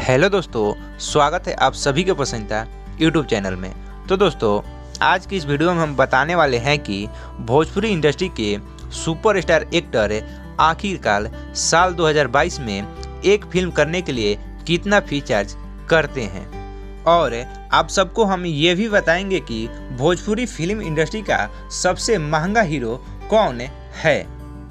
Hello दोस्तों, स्वागत है आप सभी के पसंदीदा यूट्यूब चैनल में। तो दोस्तों, आज की इस वीडियो में हम बताने वाले हैं कि भोजपुरी इंडस्ट्री के सुपरस्टार एक्टर आखिरकार साल 2022 में एक फिल्म करने के लिए कितना फी चार्ज करते हैं, और आप सबको हम ये भी बताएंगे कि भोजपुरी फिल्म इंडस्ट्री का सबसे महंगा हीरो कौन है।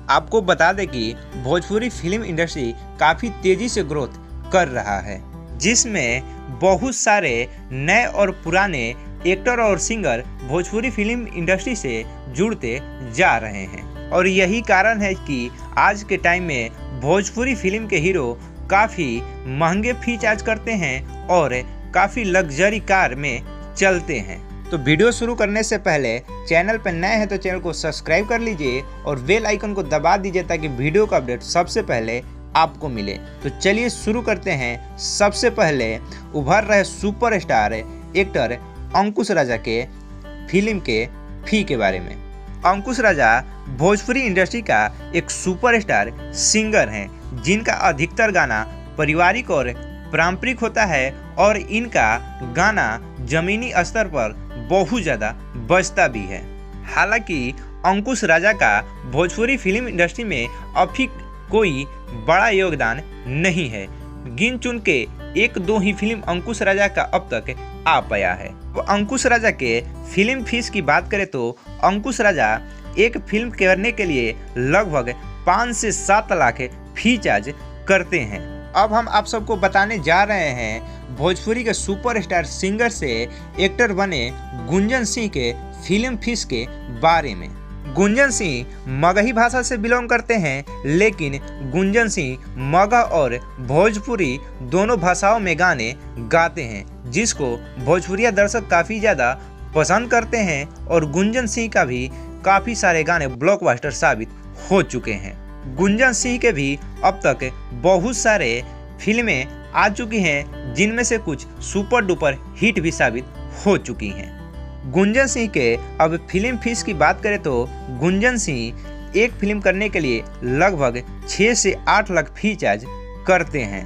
आपको बता दें कि भोजपुरी फिल्म इंडस्ट्री काफ़ी तेज़ी से ग्रोथ कर रहा है, जिसमें बहुत सारे नए और पुराने एक्टर और सिंगर भोजपुरी फिल्म इंडस्ट्री से जुड़ते जा रहे हैं। और यही कारण है कि आज के टाइम में भोजपुरी फिल्म के हीरो काफ़ी महंगे फी चार्ज करते हैं और काफ़ी लग्जरी कार में चलते हैं। तो वीडियो शुरू करने से पहले चैनल पर नए हैं तो चैनल को सब्सक्राइब कर लीजिए और बेल आइकन को दबा दीजिए ताकि वीडियो का अपडेट सबसे पहले आपको मिले। तो चलिए शुरू करते हैं। सबसे पहले उभर रहे सुपरस्टार एक्टर अंकुश राजा के फिल्म के फी के बारे में। अंकुश राजा भोजपुरी इंडस्ट्री का एक सुपरस्टार सिंगर हैं, जिनका अधिकतर गाना पारिवारिक और पारंपरिक होता है और इनका गाना जमीनी स्तर पर बहुत ज़्यादा बजता भी है। हालांकि अंकुश राजा का भोजपुरी फिल्म इंडस्ट्री में अभी कोई बड़ा योगदान नहीं है। गिन चुन के एक दो ही फिल्म अंकुश राजा का अब तक आ पाया है। तो अंकुश राजा के फिल्म फीस की बात करें तो अंकुश राजा एक फिल्म करने के लिए लगभग 5 से 7 लाख फी चार्ज करते हैं। अब हम आप सबको बताने जा रहे हैं भोजपुरी के सुपरस्टार सिंगर से एक्टर बने गुंजन सिंह के फिल्म फीस के बारे में। गुंजन सिंह मगही भाषा से बिलोंग करते हैं, लेकिन गुंजन सिंह मगह और भोजपुरी दोनों भाषाओं में गाने गाते हैं, जिसको भोजपुरिया दर्शक काफ़ी ज़्यादा पसंद करते हैं। और गुंजन सिंह का भी काफ़ी सारे गाने ब्लॉकबस्टर साबित हो चुके हैं। गुंजन सिंह के भी अब तक बहुत सारे फिल्में आ चुकी हैं, जिनमें से कुछ सुपर डुपर हिट भी साबित हो चुकी हैं। गुंजन सिंह के अब फिल्म फीस की बात करें तो गुंजन सिंह एक फिल्म करने के लिए लगभग 6 से 8 लाख फी चार्ज करते हैं।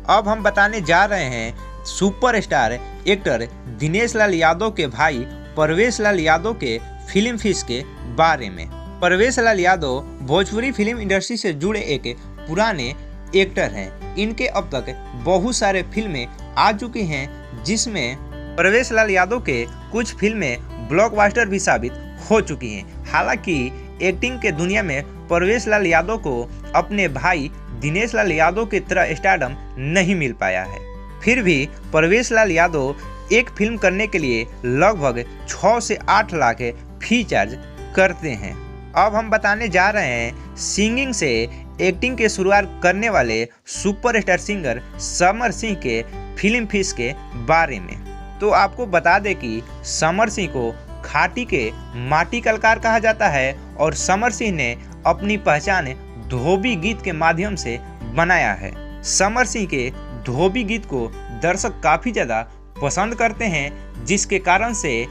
अब हम बताने जा रहे हैं सुपरस्टार एक्टर दिनेश लाल यादव के भाई परवेश लाल यादव के फिल्म फीस के बारे में। परवेश लाल यादव भोजपुरी फिल्म इंडस्ट्री से जुड़े एक पुराने एक्टर हैं। इनके अब तक बहुत सारे फिल्में आ चुकी हैं, जिसमें परवेश लाल यादव के कुछ फिल्में ब्लॉकबस्टर भी साबित हो चुकी हैं। हालांकि एक्टिंग के दुनिया में परवेश लाल यादव को अपने भाई दिनेश लाल यादव की तरह स्टारडम नहीं मिल पाया है। फिर भी परवेश लाल यादव एक फिल्म करने के लिए लगभग 6 से 8 लाख फी चार्ज करते हैं। अब हम बताने जा रहे हैं सिंगिंग से एक्टिंग की शुरुआत करने वाले सुपरस्टार सिंगर समर सिंह के फिल्म फीस के बारे में। तो आपको बता दें कि समर सिंह को खाटी के माटी कलाकार कहा जाता है और समर सिंह ने अपनी पहचान धोबी गीत के माध्यम से बनाया है। समर सिंह के धोबी गीत को दर्शक काफ़ी ज़्यादा पसंद करते हैं, जिसके कारण से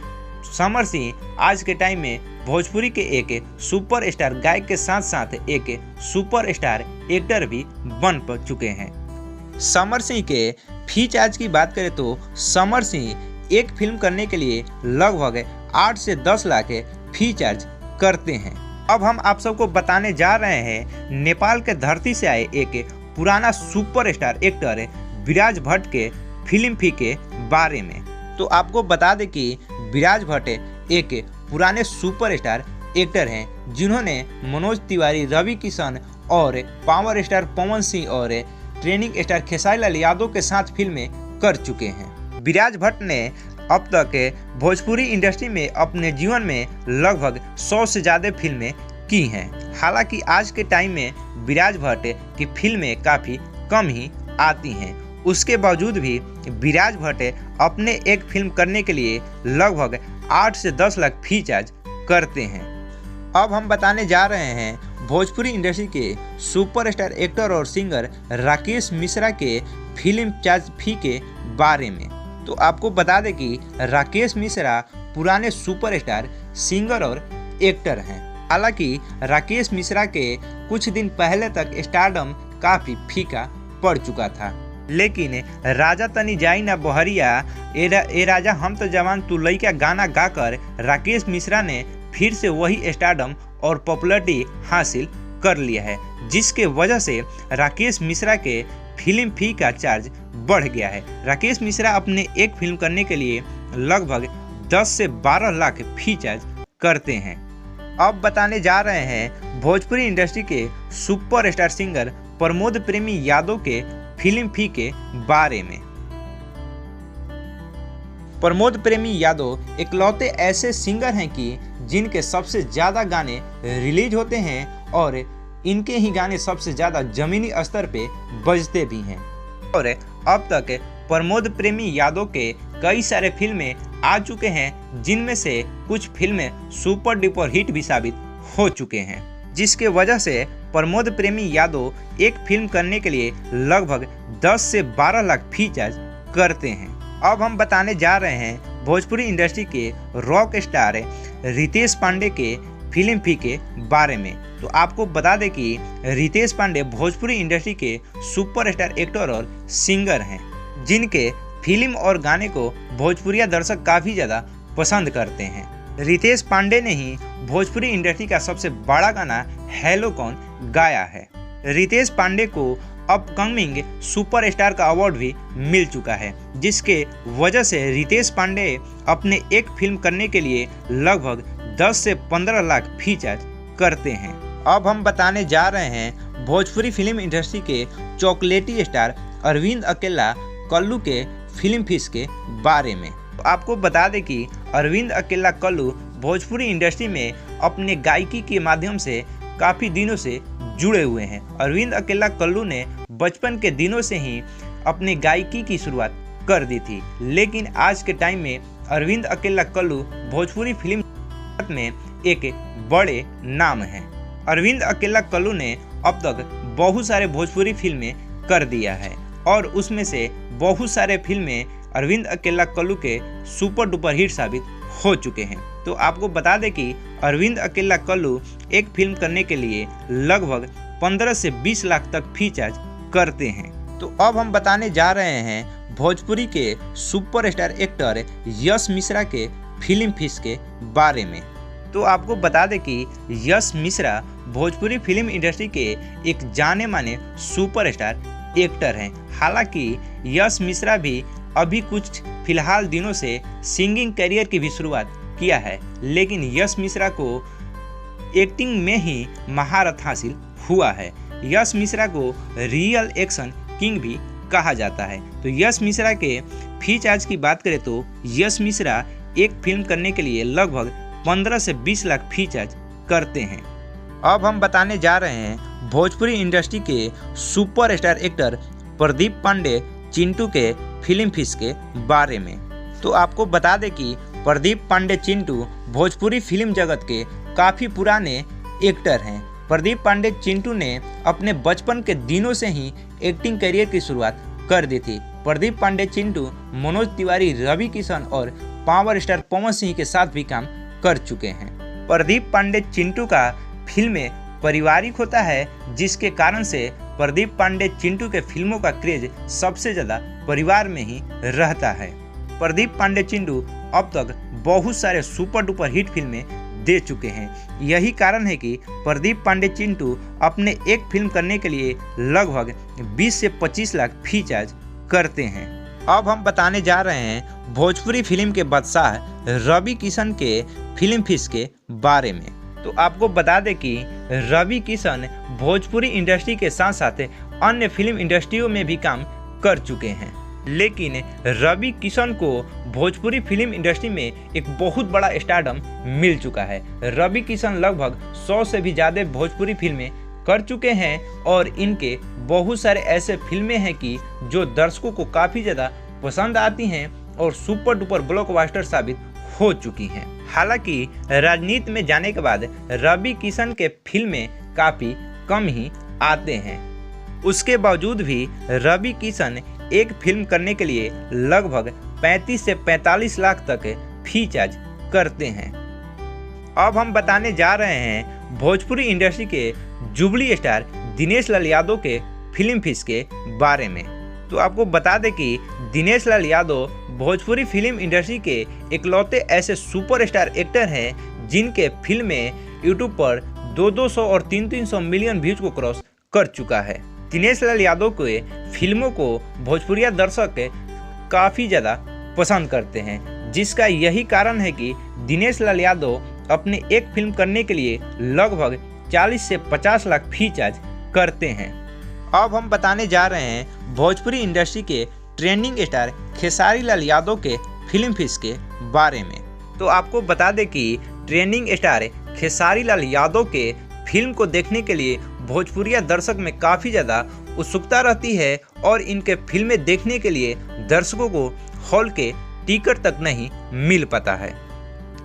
समर सिंह आज के टाइम में भोजपुरी के एक सुपरस्टार गायक के साथ साथ एक सुपरस्टार एक्टर भी बन चुके हैं। समर सिंह के फी चार्ज की बात करें तो समर सिंह एक फिल्म करने के लिए लगभग 8 से 10 लाख फी चार्ज करते हैं। अब हम आप सबको बताने जा रहे हैं नेपाल के धरती से आए एक पुराना सुपरस्टार एक्टर विराज भट्ट के फिल्म फी के बारे में। तो आपको बता दें कि विराज भट्ट एक पुराने सुपरस्टार एक्टर हैं, जिन्होंने मनोज तिवारी, रवि किशन और पावर स्टार पवन सिंह और ट्रेनिंग स्टार खेसारी लाल यादव के साथ फिल्में कर चुके हैं। विराज भट्ट ने अब तक भोजपुरी इंडस्ट्री में अपने जीवन में लगभग 100 से ज़्यादा फिल्में की हैं। हालांकि आज के टाइम में विराज भट्ट की फिल्में काफ़ी कम ही आती हैं। उसके बावजूद भी विराज भट्ट अपने एक फिल्म करने के लिए लगभग 8 से 10 लाख फी चार्ज करते हैं। अब हम बताने जा रहे हैं भोजपुरी इंडस्ट्री के सुपरस्टार एक्टर और सिंगर राकेश मिश्रा के फिल्म चार्ज फी के बारे में। तो आपको बता दें कि राकेश मिश्रा पुराने सुपरस्टार सिंगर और एक्टर हैं। हालांकि राकेश मिश्रा के कुछ दिन पहले तक स्टारडम काफ़ी फीका पड़ चुका था, लेकिन राजा तनी जाई ना बहरिया ए राजा हम तो जवान तू लइका गाना गाकर राकेश मिश्रा ने फिर से वही स्टारडम और पॉपुलरिटी हासिल कर लिया है, जिसके वजह से राकेश मिश्रा के फिल्म फी का चार्ज बढ़ गया है। राकेश मिश्रा अपने एक फिल्म करने के लिए लगभग 10 से 12 लाख फी चार्ज करते हैं। अब बताने जा रहे हैं भोजपुरी इंडस्ट्री के सुपरस्टार सिंगर प्रमोद प्रेमी यादव के फिल्म फी के बारे में। प्रमोद प्रेमी यादव इकलौते ऐसे सिंगर हैं कि जिनके सबसे ज़्यादा गाने रिलीज होते हैं और इनके ही गाने सबसे ज़्यादा ज़मीनी स्तर पे बजते भी हैं। और अब तक प्रमोद प्रेमी यादव के कई सारे फिल्में आ चुके हैं, जिनमें से कुछ फिल्में सुपर डुपर हिट भी साबित हो चुके हैं, जिसके वजह से प्रमोद प्रेमी यादव एक फिल्म करने के लिए लगभग 10 से 12 लाख फी चार्ज करते हैं। अब हम बताने जा रहे हैं भोजपुरी इंडस्ट्री के रॉक स्टार रितेश पांडे के फिल्म फी के बारे में। तो आपको बता दें कि रितेश पांडे भोजपुरी इंडस्ट्री के सुपरस्टार एक्टर और सिंगर हैं, जिनके फिल्म और गाने को भोजपुरिया दर्शक काफ़ी ज़्यादा पसंद करते हैं। रितेश पांडे ने ही भोजपुरी इंडस्ट्री का सबसे बड़ा गाना हेलो कौन गाया है। रितेश पांडे को अपकमिंग सुपरस्टार का अवार्ड भी मिल चुका है, जिसके वजह से रितेश पांडे अपने एक फिल्म करने के लिए लगभग 10 से 15 लाख फी चार्ज करते हैं। अब हम बताने जा रहे हैं भोजपुरी फिल्म इंडस्ट्री के चॉकलेटी स्टार अरविंद अकेला कल्लू के फिल्म फीस के बारे में। तो आपको बता दें कि अरविंद अकेला कल्लू भोजपुरी इंडस्ट्री में अपने गायकी के माध्यम से काफ़ी दिनों से जुड़े हुए हैं। अरविंद अकेला कल्लू ने बचपन के दिनों से ही अपने गायकी की शुरुआत कर दी थी, लेकिन आज के टाइम में अरविंद अकेला कल्लू भोजपुरी फिल्म में एक बड़े नाम हैं। अरविंद अकेला कल्लू ने अब तक बहुत सारे भोजपुरी फिल्में कर दिया है और उसमें से बहुत सारे फिल्में अरविंद अकेला कल्लू के सुपर डुपर हिट साबित हो चुके हैं। तो आपको बता दें कि अरविंद अकेला कल्लू एक फिल्म करने के लिए लगभग 15 से 20 लाख तक फी चार्ज करते हैं। तो अब हम बताने जा रहे हैं भोजपुरी के सुपरस्टार एक्टर यश मिश्रा के फिल्म फीस के बारे में। तो आपको बता दें कि यश मिश्रा भोजपुरी फिल्म इंडस्ट्री के एक जाने माने सुपरस्टार एक्टर हैं। हालांकि यश मिश्रा भी अभी कुछ फिलहाल दिनों से सिंगिंग करियर की भी शुरुआत किया है, लेकिन यश मिश्रा को एक्टिंग में ही महारत हासिल हुआ है। यश मिश्रा को रियल एक्शन किंग भी कहा जाता है। तो यश मिश्रा के फी चार्ज की बात करें तो यश मिश्रा एक फिल्म करने के लिए लगभग 15 से 20 लाख फी चार्ज करते हैं। अब हम बताने जा रहे हैं भोजपुरी इंडस्ट्री के सुपरस्टार एक्टर प्रदीप पांडे चिंटू के फिल्म फीस के बारे में। तो आपको बता दें कि प्रदीप पांडे चिंटू भोजपुरी फिल्म जगत के काफ़ी पुराने एक्टर हैं। प्रदीप पांडे चिंटू ने अपने बचपन के दिनों से ही एक्टिंग करियर की शुरुआत कर दी थी। प्रदीप पांडे चिंटू मनोज तिवारी, रवि किशन और पावर स्टार पवन सिंह के साथ भी काम कर चुके हैं। प्रदीप पांडे चिंटू का फिल्में पारिवारिक होता है, जिसके कारण से प्रदीप पांडे चिंटू के फिल्मों का क्रेज सबसे ज़्यादा परिवार में ही रहता है। प्रदीप पांडे चिंटू अब तक बहुत सारे सुपर डुपर हिट फिल्में दे चुके हैं। यही कारण है कि प्रदीप पांडे चिंटू अपने एक फिल्म करने के लिए लगभग 20 से 25 लाख फी चार्ज करते हैं। अब हम बताने जा रहे हैं भोजपुरी फिल्म के बादशाह रवि किशन के फिल्म फीस के बारे में। तो आपको बता दें कि रवि किशन भोजपुरी इंडस्ट्री के साथ साथ अन्य फिल्म इंडस्ट्रियों में भी काम कर चुके हैं, लेकिन रवि किशन को भोजपुरी फिल्म इंडस्ट्री में एक बहुत बड़ा स्टारडम मिल चुका है। रवि किशन लगभग 100 से भी ज़्यादा भोजपुरी फिल्में कर चुके हैं और इनके बहुत सारे ऐसे फिल्में हैं कि जो दर्शकों को काफ़ी ज़्यादा पसंद आती हैं और सुपर डुपर ब्लॉकबस्टर साबित हो चुकी हैं। हालांकि राजनीति में जाने के बाद रवि किशन के फिल्में काफ़ी कम ही आते हैं, उसके बावजूद भी रवि किशन एक फिल्म करने के लिए लगभग 35 से 45 लाख तक फी चार्ज करते हैं। अब हम बताने जा रहे हैं भोजपुरी इंडस्ट्री के जुबली स्टार दिनेश लाल यादव के फिल्म फीस के बारे में। तो आपको बता दें कि दिनेश लाल यादव भोजपुरी फिल्म इंडस्ट्री के इकलौते ऐसे सुपरस्टार एक्टर हैं जिनके फिल्में यूट्यूब पर 200 और 300 मिलियन व्यूज को क्रॉस कर चुका है। दिनेश लाल यादव के फिल्मों को भोजपुरिया दर्शक काफ़ी ज़्यादा पसंद करते हैं, जिसका यही कारण है कि दिनेश लाल यादव अपने एक फिल्म करने के लिए लगभग 40 से 50 लाख फी चार्ज करते हैं। अब हम बताने जा रहे हैं भोजपुरी इंडस्ट्री के ट्रेंडिंग स्टार खेसारी लाल यादव के फिल्म फीस के बारे में। तो आपको बता दें कि ट्रेंडिंग स्टार खेसारी लाल यादव के फिल्म को देखने के लिए भोजपुरिया दर्शक में काफ़ी ज़्यादा उत्सुकता रहती है और इनके फिल्में देखने के लिए दर्शकों को हॉल के टिकट तक नहीं मिल पाता है।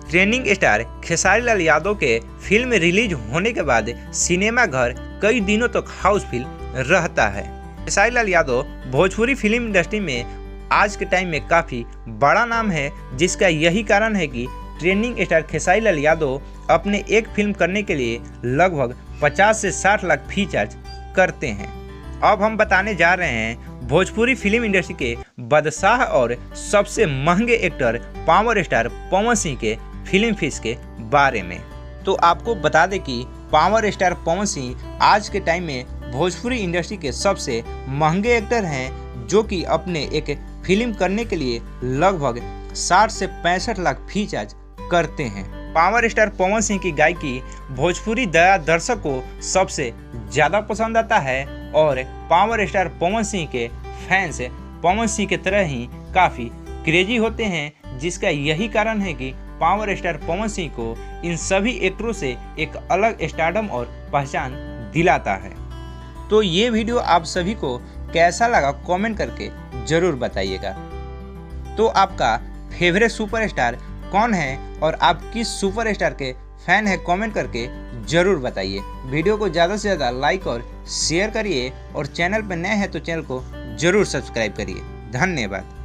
ट्रेंडिंग स्टार खेसारी लाल यादव के फिल्म रिलीज होने के बाद सिनेमा घर कई दिनों तक हाउसफुल रहता है। खेसारी लाल यादव भोजपुरी फिल्म इंडस्ट्री में आज के टाइम में काफ़ी बड़ा नाम है, जिसका यही कारण है कि ट्रेंडिंग स्टार खेसारी लाल यादव अपने एक फिल्म करने के लिए लगभग 50 से 60 लाख फी चार्ज करते हैं। अब हम बताने जा रहे हैं भोजपुरी फिल्म इंडस्ट्री के बादशाह और सबसे महंगे actor power star Pawan Singh के फिल्म फीस के बारे में। तो आपको बता दें कि पावर स्टार पवन सिंह आज के टाइम में भोजपुरी इंडस्ट्री के सबसे महंगे एक्टर हैं, जो कि अपने एक फिल्म करने के लिए लगभग 60 से 65 लाख फी चार्ज करते हैं। पावर स्टार पवन सिंह की गायकी भोजपुरी दर्शक को सबसे ज़्यादा पसंद आता है और पावर स्टार पवन सिंह के फैंस पवन सिंह की तरह ही काफ़ी क्रेजी होते हैं, जिसका यही कारण है कि पावर स्टार पवन सिंह को इन सभी एक्टरों से एक अलग स्टारडम और पहचान दिलाता है। तो ये वीडियो आप सभी को कैसा लगा कमेंट करके ज़रूर बताइएगा। तो आपका फेवरेट सुपरस्टार कौन है और आप किस सुपरस्टार के फैन हैं कमेंट करके ज़रूर बताइए। वीडियो को ज़्यादा से ज़्यादा लाइक और शेयर करिए और चैनल पर नए हैं तो चैनल को ज़रूर सब्सक्राइब करिए। धन्यवाद।